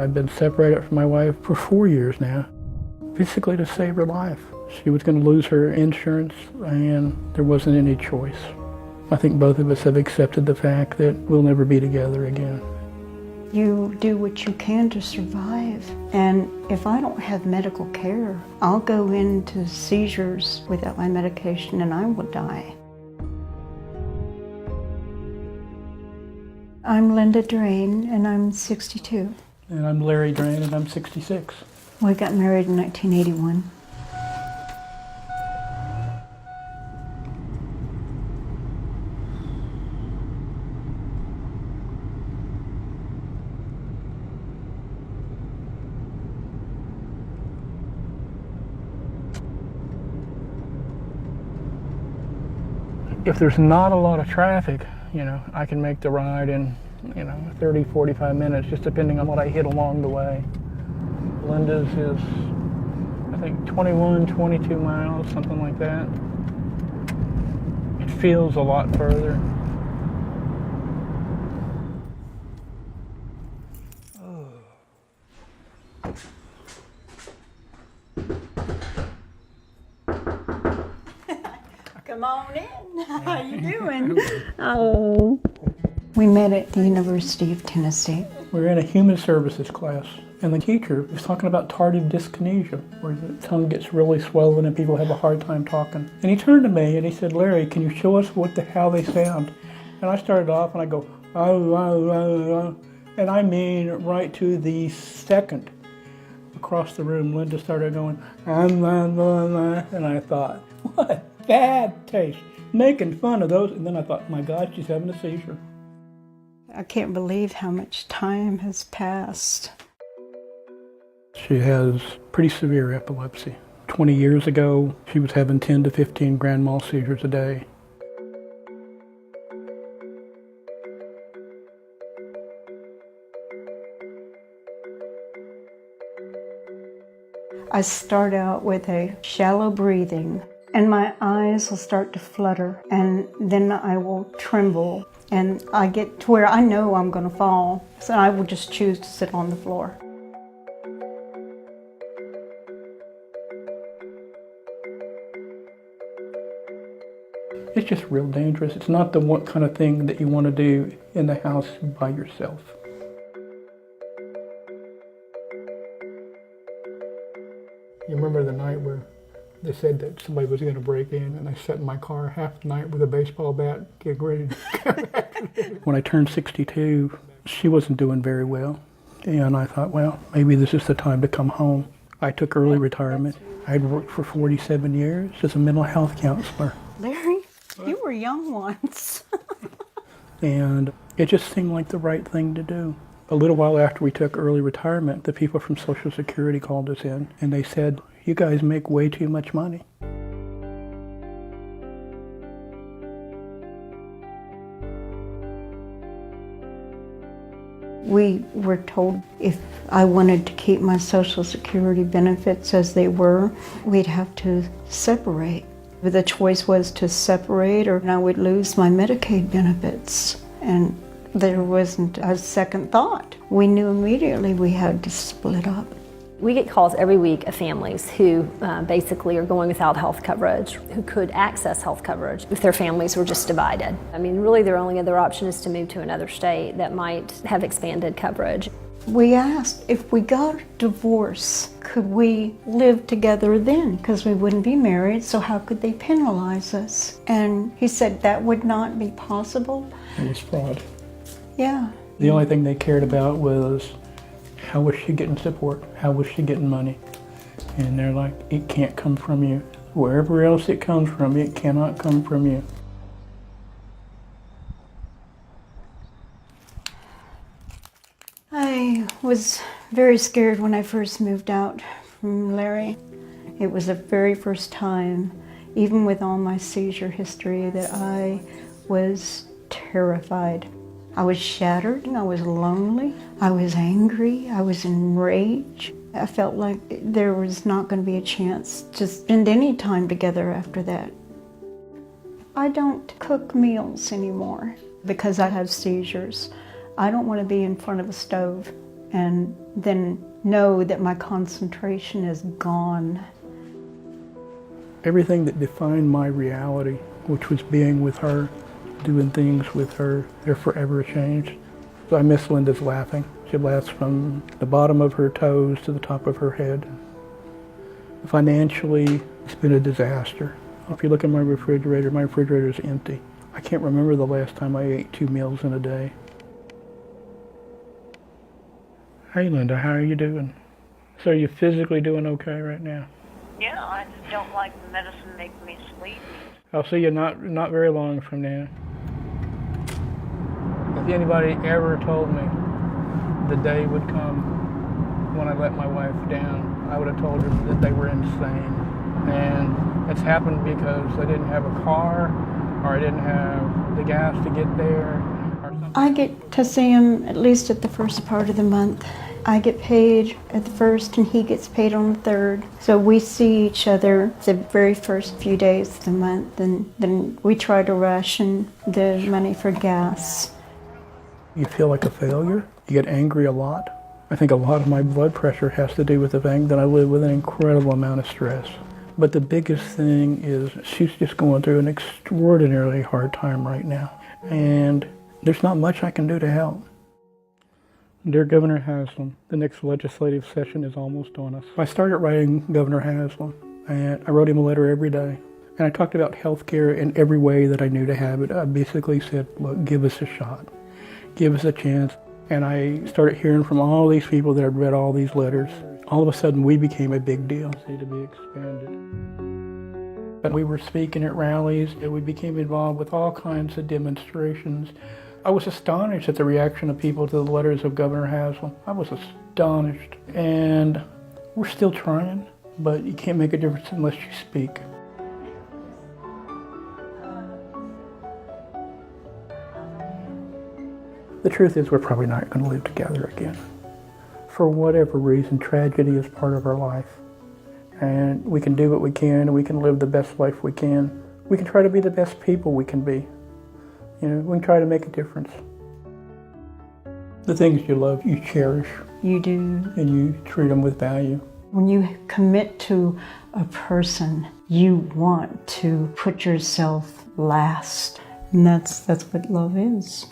I've been separated from my wife for 4 years now, basically to save her life. She was going to lose her insurance and there wasn't any choice. I think both of us have accepted the fact that we'll never be together again. You do what you can to survive, and if I don't have medical care, I'll go into seizures without my medication and I will die. I'm Linda Drain and I'm 62. And I'm Larry Drain and I'm 66. We got married in 1981. If there's not a lot of traffic, I can make the ride in, 30, 45 minutes, just depending on what I hit along the way. Linda's is, I think, 21, 22 miles, something like that. It feels a lot further. Come on in. How you doing? Oh. We met at the University of Tennessee. We were in a human services class, and the teacher was talking about tardive dyskinesia, where the tongue gets really swollen and people have a hard time talking. And he turned to me and he said, "Larry, can you show us how they sound?" And I started off and I go, "Oh, oh, oh, oh." And I mean right to the second. Across the room, Linda started going, and I thought, what bad taste, making fun of those. And then I thought, my God, she's having a seizure. I can't believe how much time has passed. She has pretty severe epilepsy. 20 years ago, she was having 10 to 15 grand mal seizures a day. I start out with a shallow breathing, and my eyes will start to flutter, and then I will tremble, and I get to where I know I'm going to fall, so I will just choose to sit on the floor. It's just real dangerous. It's not the one kind of thing that you want to do in the house by yourself. You remember the night where they said that somebody was going to break in, and I sat in my car half the night with a baseball bat getting ready to come after me. When I turned 62, she wasn't doing very well, and I thought, well, maybe this is the time to come home. I took early retirement. I'd worked for 47 years as a mental health counselor. Larry, you were young once. And it just seemed like the right thing to do. A little while after we took early retirement, the people from Social Security called us in, and they said, "You guys make way too much money." We were told if I wanted to keep my Social Security benefits as they were, we'd have to separate. But the choice was to separate or I would lose my Medicaid benefits. And there wasn't a second thought. We knew immediately we had to split up. We get calls every week of families who basically are going without health coverage, who could access health coverage if their families were just divided. I mean, really their only other option is to move to another state that might have expanded coverage. We asked if we got a divorce, could we live together then? Because we wouldn't be married, so how could they penalize us? And he said that would not be possible. It was fraud. Yeah. The only thing they cared about was how was she getting support? How was she getting money? And they're like, it can't come from you. Wherever else it comes from, it cannot come from you. I was very scared when I first moved out from Larry. It was the very first time, even with all my seizure history, that I was terrified. I was shattered, I was lonely, I was angry, I was enraged. I felt like there was not going to be a chance to spend any time together after that. I don't cook meals anymore because I have seizures. I don't want to be in front of a stove. and then know that my concentration is gone. Everything that defined my reality, which was being with her, doing things with her, they're forever changed. So I miss Linda's laughing. She laughs from the bottom of her toes to the top of her head. Financially, it's been a disaster. If you look at my refrigerator is empty. I can't remember the last time I ate 2 meals in a day. Hey Linda, how are you doing? So are you physically doing okay right now? Yeah, I just don't like the medicine making me sleepy. I'll see you not very long from now. If anybody ever told me the day would come when I let my wife down, I would have told her that they were insane. And it's happened because I didn't have a car, or I didn't have the gas to get there, or something. I get to see him at least at the first part of the month. I get paid at the first and he gets paid on the third. So we see each other the very first few days of the month, and then we try to ration the money for gas. You feel like a failure. You get angry a lot. I think a lot of my blood pressure has to do with the fact that I live with an incredible amount of stress. But the biggest thing is she's just going through an extraordinarily hard time right now. And there's not much I can do to help. Dear Governor Haslam, the next legislative session is almost on us. I started writing Governor Haslam, and I wrote him a letter every day. And I talked about health care in every way that I knew to have it. I basically said, look, give us a shot. Give us a chance. And I started hearing from all these people that had read all these letters. All of a sudden, we became a big deal. To be expanded. But we were speaking at rallies, and we became involved with all kinds of demonstrations. I was astonished at the reaction of people to the letters of Governor Haslam. I was astonished. And we're still trying, but you can't make a difference unless you speak. The truth is, we're probably not going to live together again. For whatever reason, tragedy is part of our life. And we can do what we can, and we can live the best life we can. We can try to be the best people we can be. You know, we can try to make a difference. The things you love, you cherish. You do. And you treat them with value. When you commit to a person, you want to put yourself last. And that's what love is.